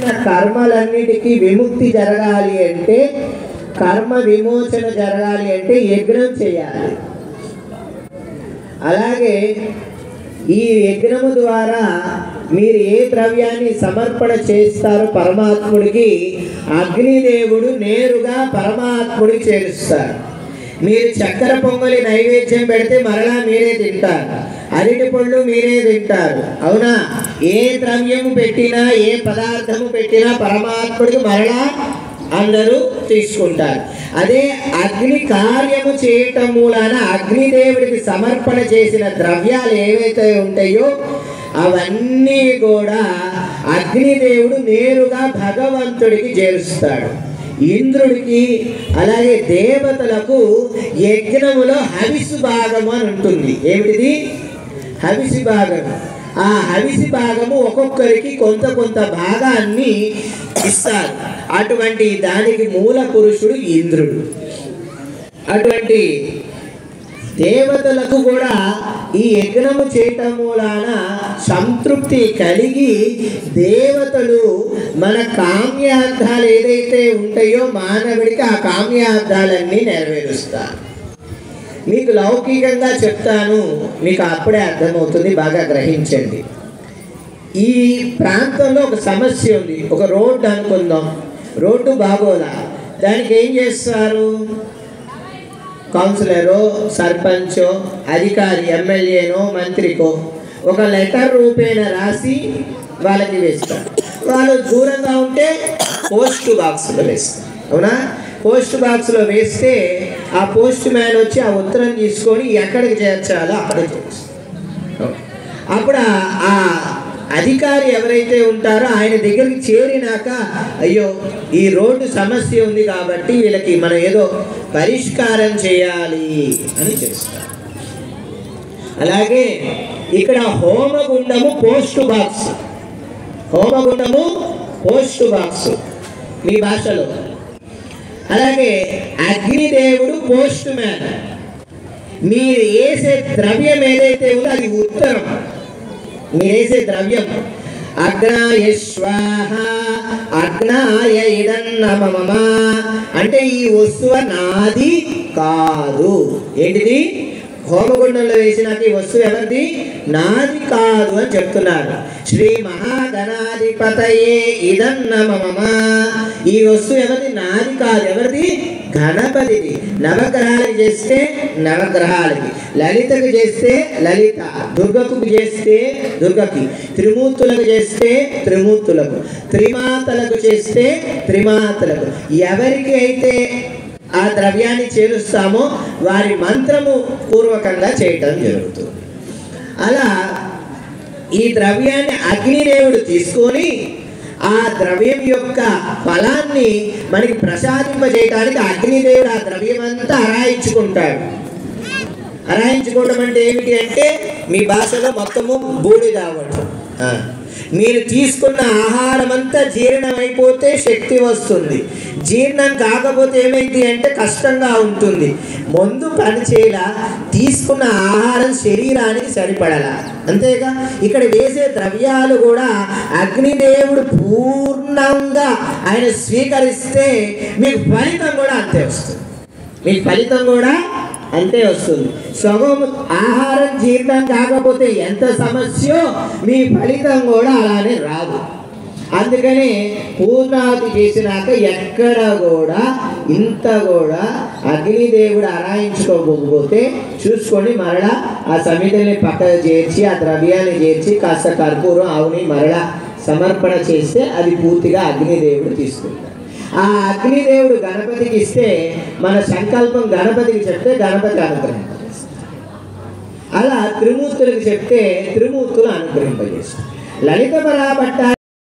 చేసిన కర్మలన్నిటికీ విముక్తి జరగాలి అంటే, కర్మ విమోచన జరగాలి అంటే యజ్ఞం చేయాలి. అలాగే ఈ యజ్ఞము ద్వారా మీరు ఏ ద్రవ్యాన్ని సమర్పణ చేస్తారో పరమాత్ముడికి, అగ్నిదేవుడు నేరుగా పరమాత్ముడికి చేరుస్తారు. మీరు చక్కెర పొంగలి నైవేద్యం పెడితే మరలా మీరే తింటారు, అరటి పళ్ళు మీరే తింటారు, అవునా? ఏ ద్రవ్యము పెట్టినా, ఏ పదార్థము పెట్టినా పరమాత్ముడికి మరలా అందరూ తీసుకుంటారు. అదే అగ్ని కార్యము చేయటం మూలాన అగ్నిదేవుడికి సమర్పణ చేసిన ద్రవ్యాలు ఏవైతే ఉంటాయో అవన్నీ కూడా అగ్నిదేవుడు నేరుగా భగవంతుడికి చేరుస్తాడు. ఇంద్రుడికి అలాగే దేవతలకు యజ్ఞములో హవిసు భాగము అని ఉంటుంది. ఏమిటిది? హవిసి భాగం. ఆ హవిసి భాగము ఒక్కొక్కరికి కొంత కొంత భాగాన్ని ఇస్తారు. అటువంటి దానికి మూల పురుషుడు ఇంద్రుడు. అటువంటి దేవతలకు కూడా ఈ యజ్ఞము చేయటం మూలాన సంతృప్తి కలిగి దేవతలు మన కామ్యార్థాలు ఏదైతే ఉంటాయో మానవుడికి ఆ కామ్యార్థాలన్నీ నెరవేరుస్తారు. మీకు లౌకికంగా చెప్తాను, మీకు అప్పుడే అర్థమవుతుంది, బాగా గ్రహించండి. ఈ ప్రాంతంలో ఒక సమస్య ఉంది. ఒక రోడ్డు అనుకుందాం, రోడ్డు బాగోలా. దానికి ఏం చేస్తారు? కౌన్సిలరో, సర్పంచో, అధికారి, ఎమ్మెల్యేనో, మంత్రికో ఒక లెటర్ రూపేణ రాసి వాళ్ళకి వేస్తారు. వాళ్ళు దూరంగా ఉంటే పోస్ట్ బాక్స్లో వేస్తారు, అవునా? పోస్ట్ బాక్స్లో వేస్తే ఆ పోస్ట్ మ్యాన్ వచ్చి ఆ ఉత్తరం తీసుకొని ఎక్కడికి చేర్చాలో అక్కడికి చేస్తారు. అప్పుడు ఆ అధికారి ఎవరైతే ఉంటారో ఆయన దగ్గరికి చేరినాక, అయ్యో ఈ రోడ్డు సమస్య ఉంది కాబట్టి వీళ్ళకి మనం ఏదో పరిష్కారం చేయాలి అని చేస్తారు. అలాగే ఇక్కడ హోమగుండము పోస్ట్ బాక్స్, హోమగుండము పోస్ట్ బాక్స్ మీ భాషలో. అలాగే అగ్నిదేవుడు పోస్ట్ మ్యాన్. మీరు వేసే ద్రవ్యం ఏదైతే ఉందో అది ఉత్తరం. మీరు వేసే ద్రవ్యం అగ్నాయ స్వాహ అగ్నాయ ఇదన్నమమ అంటే ఈ వస్తువు నాది కాదు. ఏంటిది? హోమగుండంలో వేసినాక ఈ వస్తువు ఎవరిది? నాది కాదు అని చెప్తున్నారు. శ్రీ మహాగణాధిపతయే ఇదన్నమమ ఈ వస్తువు ఎవరిది? నాది కాదు. ఎవరిది? గణపతిది. నవగ్రహాలకి చేస్తే నవగ్రహాలకి, లలితకు చేస్తే లలిత, దుర్గకు చేస్తే దుర్గకి, త్రిమూర్తులకు చేస్తే త్రిమూర్తులకు, త్రిమాతలకు చేస్తే త్రిమాతలకు. ఎవరికి అయితే ఆ ద్రవ్యాన్ని చేరుస్తామో వారి మంత్రము పూర్వకంగా చేయటం జరుగుతుంది. అలా ఈ ద్రవ్యాన్ని అగ్నిదేవుడు తీసుకొని ఆ ద్రవ్యం యొక్క ఫలాన్ని మనకి ప్రసాదింపజేయడానికి అగ్నిదేవుడు ఆ ద్రవ్యం అంతా అరాయించుకుంటాడు. అరాయించుకోవడం అంటే ఏమిటి అంటే మీ భాషలో మొత్తము బూడిద అవ్వడం. మీరు తీసుకున్న ఆహారం అంతా జీర్ణం అయిపోతే శక్తి వస్తుంది. జీర్ణం కాకపోతే ఏమైంది అంటే కష్టంగా ఉంటుంది. ముందు పని చేయాల, తీసుకున్న ఆహారం శరీరానికి సరిపడాల, అంతేగా. ఇక్కడ వేసే ద్రవ్యాలు కూడా అగ్నిదేవుడు పూర్ణంగా ఆయన స్వీకరిస్తే మీకు ఫలితం కూడా అంతే వస్తుంది. మీకు ఫలితం కూడా అంతే వస్తుంది. సగం ఆహారం జీర్ణం కాకపోతే ఎంత సమస్యో మీ ఫలితం కూడా అలానే రాదు. అందుకని పూర్ణాహుతి చేసినాక ఎక్కడ కూడా ఇంత కూడా అగ్నిదేవుడు అరాయించుకోకపోతే చూసుకొని మరలా ఆ సమితిని పక్కకు చేర్చి ఆ ద్రవ్యాన్ని చేర్చి కాస్త కర్పూరం ఆవుని మరలా సమర్పణ చేస్తే అది పూర్తిగా అగ్నిదేవుడు తీసుకుంటాడు. ఆ అగ్నిదేవుడు గణపతికి ఇస్తే మన సంకల్పం గణపతికి చెప్తే గణపతి అనుగ్రహింపజేస్తాడు. అలా త్రిమూర్తులకు చెప్తే త్రిమూర్తులు అనుగ్రహింపజేస్తారు. లలిత పరాభట్ట